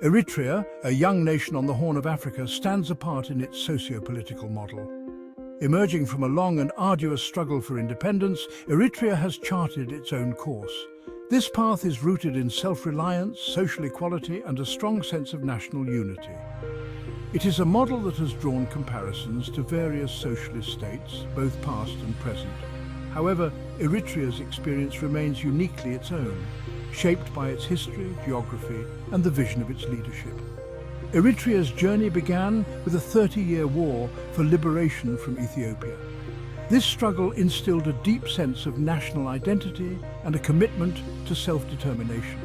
Eritrea, a young nation on the Horn of Africa, stands apart in its socio-political model. Emerging from a long and arduous struggle for independence, Eritrea has charted its own course. This path is rooted in self-reliance, social equality, and a strong sense of national unity. It is a model that has drawn comparisons to various socialist states, both past and present. However, Eritrea's experience remains uniquely its own, shaped by its history, geography, and the vision of its leadership. Eritrea's journey began with a 30-year war for liberation from Ethiopia. This struggle instilled a deep sense of national identity and a commitment to self-determination.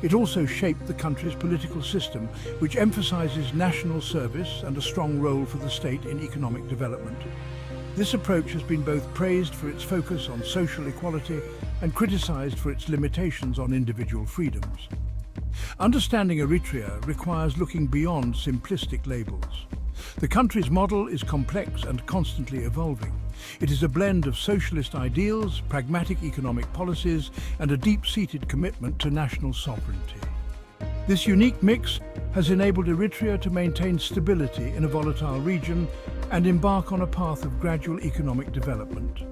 It also shaped the country's political system, which emphasizes national service and a strong role for the state in economic development. This approach has been both praised for its focus on social equality and criticized for its limitations on individual freedoms. Understanding Eritrea requires looking beyond simplistic labels. The country's model is complex and constantly evolving. It is a blend of socialist ideals, pragmatic economic policies, and a deep-seated commitment to national sovereignty. This unique mix has enabled Eritrea to maintain stability in a volatile region and embark on a path of gradual economic development.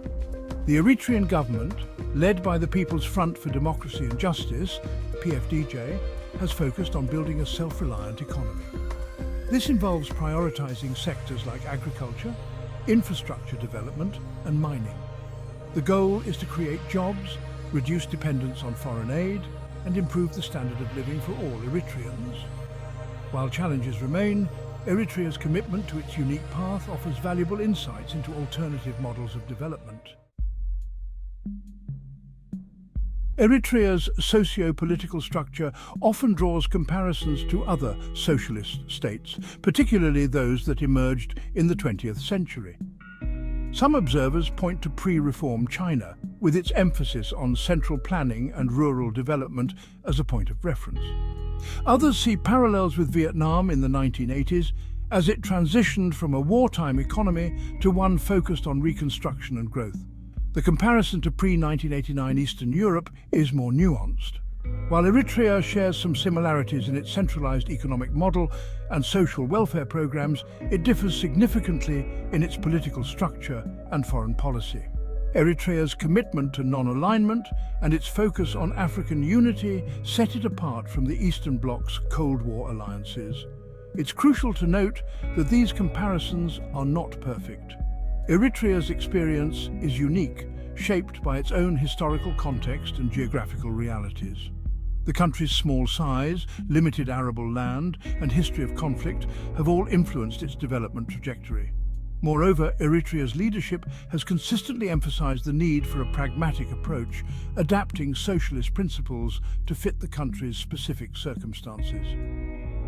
The Eritrean government, led by the People's Front for Democracy and Justice, PFDJ, has focused on building a self-reliant economy. This involves prioritizing sectors like agriculture, infrastructure development, and mining. The goal is to create jobs, reduce dependence on foreign aid, and improve the standard of living for all Eritreans. While challenges remain, Eritrea's commitment to its unique path offers valuable insights into alternative models of development. Eritrea's socio-political structure often draws comparisons to other socialist states, particularly those that emerged in the 20th century. Some observers point to pre-reform China, with its emphasis on central planning and rural development as a point of reference. Others see parallels with Vietnam in the 1980s as it transitioned from a wartime economy to one focused on reconstruction and growth. The comparison to pre-1989 Eastern Europe is more nuanced. While Eritrea shares some similarities in its centralized economic model and social welfare programs, it differs significantly in its political structure and foreign policy. Eritrea's commitment to non-alignment and its focus on African unity set it apart from the Eastern Bloc's Cold War alliances. It's crucial to note that these comparisons are not perfect. Eritrea's experience is unique, shaped by its own historical context and geographical realities. The country's small size, limited arable land, and history of conflict have all influenced its development trajectory. Moreover, Eritrea's leadership has consistently emphasized the need for a pragmatic approach, adapting socialist principles to fit the country's specific circumstances.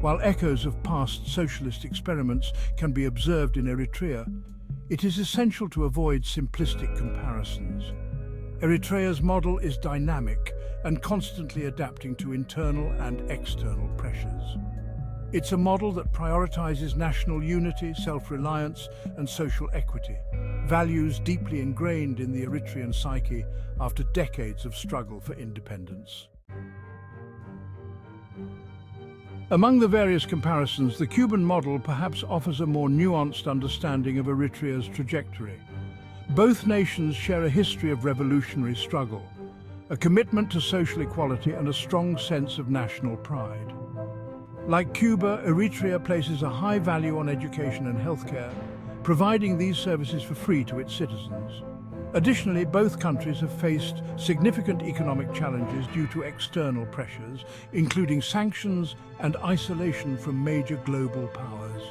While echoes of past socialist experiments can be observed in Eritrea, it is essential to avoid simplistic comparisons. Eritrea's model is dynamic and constantly adapting to internal and external pressures. It's a model that prioritizes national unity, self-reliance, and social equity, values deeply ingrained in the Eritrean psyche after decades of struggle for independence. Among the various comparisons, the Cuban model perhaps offers a more nuanced understanding of Eritrea's trajectory. Both nations share a history of revolutionary struggle, a commitment to social equality, and a strong sense of national pride. Like Cuba, Eritrea places a high value on education and healthcare, providing these services for free to its citizens. Additionally, both countries have faced significant economic challenges due to external pressures, including sanctions and isolation from major global powers.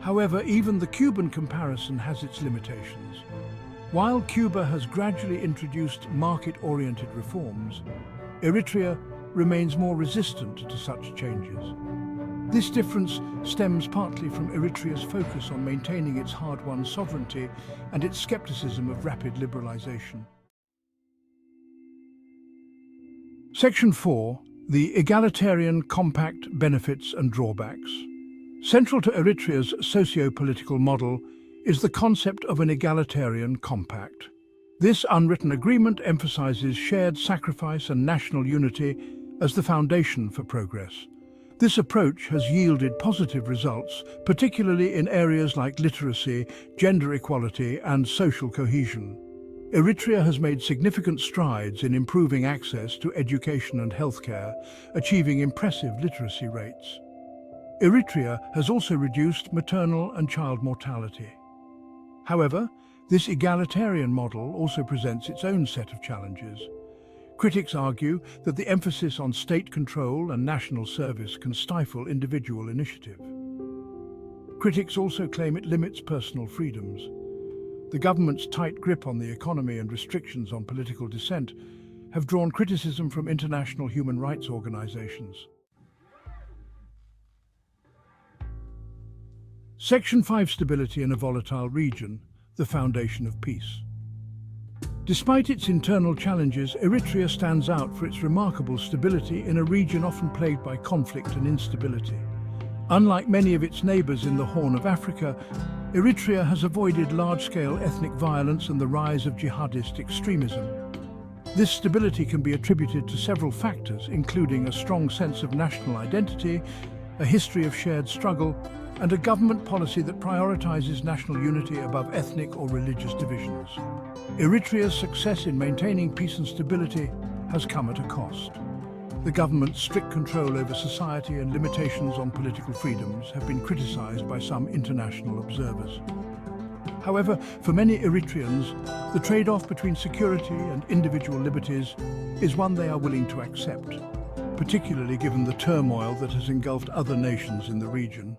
However, even the Cuban comparison has its limitations. While Cuba has gradually introduced market-oriented reforms, Eritrea remains more resistant to such changes. This difference stems partly from Eritrea's focus on maintaining its hard-won sovereignty and its skepticism of rapid liberalization. Section 4. The Egalitarian Compact Benefits and Drawbacks. Central to Eritrea's socio-political model is the concept of an egalitarian compact. This unwritten agreement emphasizes shared sacrifice and national unity as the foundation for progress. This approach has yielded positive results, particularly in areas like literacy, gender equality, and social cohesion. Eritrea has made significant strides in improving access to education and healthcare, achieving impressive literacy rates. Eritrea has also reduced maternal and child mortality. However, this egalitarian model also presents its own set of challenges. Critics argue that the emphasis on state control and national service can stifle individual initiative. Critics also claim it limits personal freedoms. The government's tight grip on the economy and restrictions on political dissent have drawn criticism from international human rights organizations. Section 5: Stability in a volatile region, the foundation of peace. Despite its internal challenges, Eritrea stands out for its remarkable stability in a region often plagued by conflict and instability. Unlike many of its neighbors in the Horn of Africa, Eritrea has avoided large-scale ethnic violence and the rise of jihadist extremism. This stability can be attributed to several factors, including a strong sense of national identity, a history of shared struggle, and a government policy that prioritizes national unity above ethnic or religious divisions. Eritrea's success in maintaining peace and stability has come at a cost. The government's strict control over society and limitations on political freedoms have been criticized by some international observers. However, for many Eritreans, the trade-off between security and individual liberties is one they are willing to accept, particularly given the turmoil that has engulfed other nations in the region.